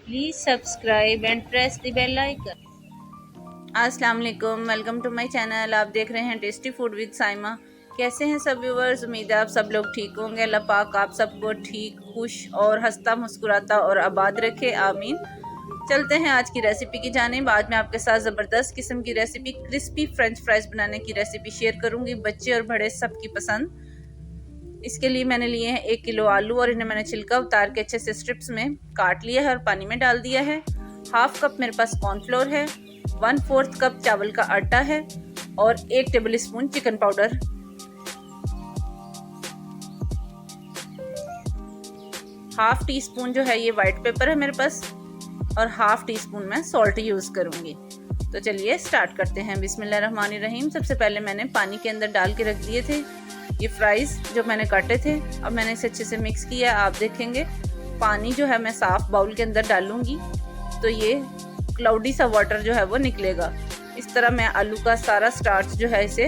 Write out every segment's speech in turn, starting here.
Please subscribe and press the bell icon. अस्सलाम वालेकुम, welcome to my channel. आप देख रहे हैं टेस्टी फूड विद साइमा। कैसे हैं सब व्यूवर्स? उम्मीद है आप सब लोग ठीक होंगे। अल्लाह पाक आप सबको ठीक, खुश और हंसता मुस्कुराता और आबाद रखे, आमीन। चलते हैं आज की रेसिपी की जानिब। आज मैं आपके साथ ज़बरदस्त किस्म की रेसिपी क्रिस्पी फ्रेंच फ्राइज़ बनाने की रेसिपी शेयर करूंगी। बच्चे और बड़े सबकी पसंद। इसके लिए मैंने लिए हैं 1 किलो आलू और इन्हें मैंने छिलका उतार के अच्छे से स्ट्रिप्स में काट लिया है और पानी में डाल दिया है। हाफ कप मेरे पास कॉर्नफ्लोर है, 1/4 कप चावल का आटा है और 1 table spoon chicken powder, half tea spoon जो है ये वाइट पेपर है मेरे पास और हाफ टी स्पून मैं सॉल्ट यूज़ करूँगी। तो चलिए स्टार्ट करते हैं। बिस्मिल्लाहिर्रहमानिर्रहीम। सबसे पहले मैंने पानी के अंदर डाल के रख दिए थे ये फ्राइज़ जो मैंने काटे थे। अब मैंने इसे अच्छे से मिक्स किया। आप देखेंगे पानी जो है मैं साफ़ बाउल के अंदर डालूंगी तो ये क्लाउडी सा वाटर जो है वो निकलेगा। इस तरह मैं आलू का सारा स्टार्च जो है इसे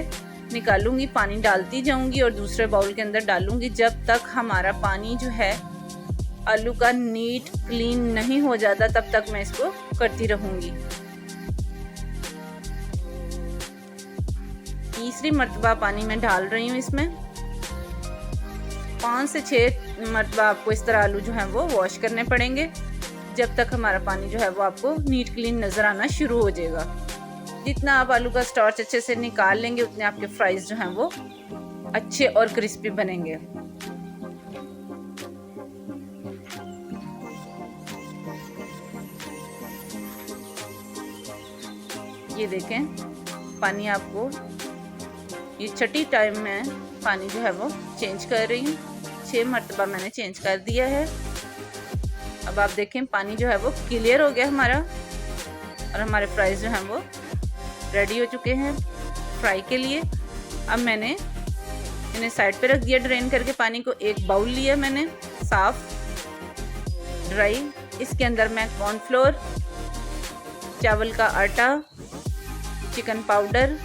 निकालूंगी, पानी डालती जाऊंगी और दूसरे बाउल के अंदर डालूंगी जब तक हमारा पानी जो है आलू का नीट क्लीन नहीं हो जाता, तब तक मैं इसको करती रहूंगी। तीसरी मर्तबा पानी में डाल रही हूँ। इसमें 5 से 6 मर्तबा आपको इस तरह आलू जो है वो वॉश करने पड़ेंगे जब तक हमारा पानी जो है वो आपको नीट क्लीन नज़र आना शुरू हो जाएगा। जितना आप आलू का स्टार्च अच्छे से निकाल लेंगे उतने आपके फ्राइज़ जो हैं वो अच्छे और क्रिस्पी बनेंगे। ये देखें पानी आपको ये छठी टाइम में पानी जो है वो चेंज कर रही हूँ। 6 मरतबा मैंने चेंज कर दिया है। अब आप देखें पानी जो है वो क्लियर हो गया हमारा और हमारे फ्राइज़ जो हैं वो रेडी हो चुके हैं फ्राई के लिए। अब मैंने इन्हें साइड पे रख दिया ड्रेन करके पानी को। एक बाउल लिया मैंने साफ ड्राई। इसके अंदर मैं कॉर्नफ्लोर, चावल का आटा, चिकन पाउडर,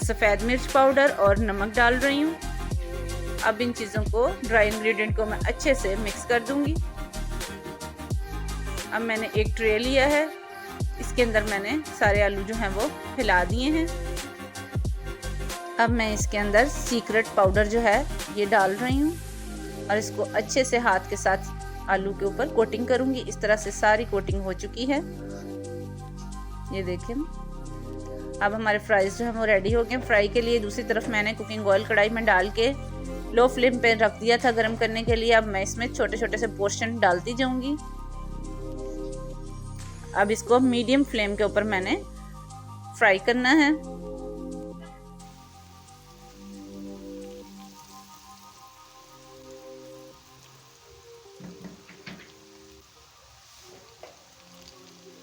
सफ़ेद मिर्च पाउडर और नमक डाल रही हूँ। अब इन चीज़ों को, ड्राई इंग्रेडिएंट को मैं अच्छे से मिक्स कर दूंगी। अब मैंने एक ट्रे लिया है, इसके अंदर मैंने सारे आलू जो हैं वो हिला दिए हैं। अब मैं इसके अंदर सीक्रेट पाउडर जो है ये डाल रही हूँ और इसको अच्छे से हाथ के साथ आलू के ऊपर कोटिंग करूँगी। इस तरह से सारी कोटिंग हो चुकी है। ये देखें अब हमारे फ्राइज़ जो हैं वो रेडी हो गए फ्राई के लिए। दूसरी तरफ मैंने कुकिंग ऑयल कढ़ाई में डाल के लो फ्लेम पे रख दिया था गर्म करने के लिए। अब मैं इसमें छोटे छोटे से पोर्शन डालती जाऊंगी। अब इसको मीडियम फ्लेम के ऊपर मैंने फ्राई करना है।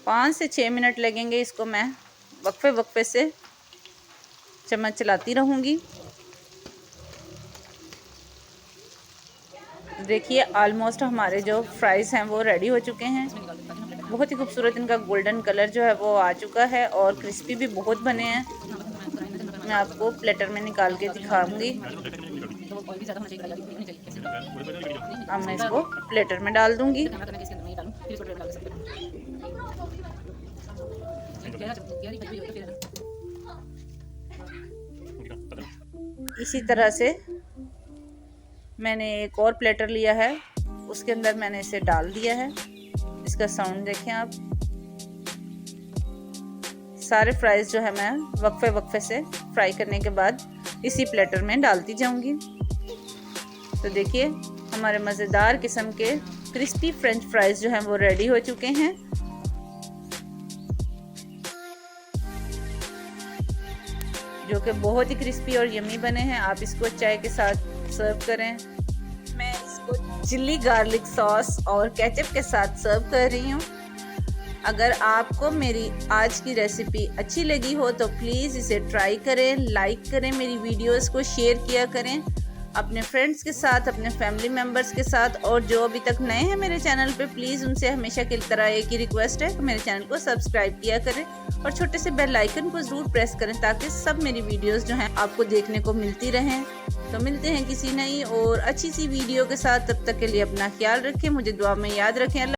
पाँच से 6 मिनट लगेंगे। इसको मैं वक्फे वक्फे से चम्मच चलाती रहूँगी। देखिए ऑलमोस्ट हमारे जो फ्राइज़ हैं वो रेडी हो चुके हैं। बहुत ही खूबसूरत इनका गोल्डन कलर जो है वो आ चुका है और क्रिस्पी भी बहुत बने हैं। मैं आपको प्लेटर में निकाल के दिखाऊंगी। अब मैं इसको प्लेटर में डाल दूंगी। इसी तरह से मैंने एक और प्लेटर लिया है, उसके अंदर मैंने इसे डाल दिया है। इसका साउंड देखें आप। सारे फ्राइज़ जो है मैं वक्फे वक्फे से फ्राई करने के बाद इसी प्लेटर में डालती जाऊंगी। तो देखिए हमारे मज़ेदार किस्म के क्रिस्पी फ्रेंच फ्राइज़ जो हैं वो रेडी हो चुके हैं। जो कि बहुत ही क्रिस्पी और यमी बने हैं। आप इसको चाय के साथ सर्व करें। मैं इसको चिल्ली गार्लिक सॉस और केचप के साथ सर्व कर रही हूँ। अगर आपको मेरी आज की रेसिपी अच्छी लगी हो तो प्लीज़ इसे ट्राई करें, लाइक करें, मेरी वीडियोस को शेयर किया करें अपने फ्रेंड्स के साथ, अपने फैमिली मेम्बर्स के साथ। और जो अभी तक नए हैं मेरे चैनल पे, प्लीज़ उनसे हमेशा की तरह एक ही रिक्वेस्ट है कि मेरे चैनल को सब्सक्राइब किया करें और छोटे से बेल आइकन को ज़रूर प्रेस करें ताकि सब मेरी वीडियोस जो हैं आपको देखने को मिलती रहें। तो मिलते हैं किसी नई और अच्छी सी वीडियो के साथ। तब तक के लिए अपना ख्याल रखें, मुझे दुआ में याद रखें।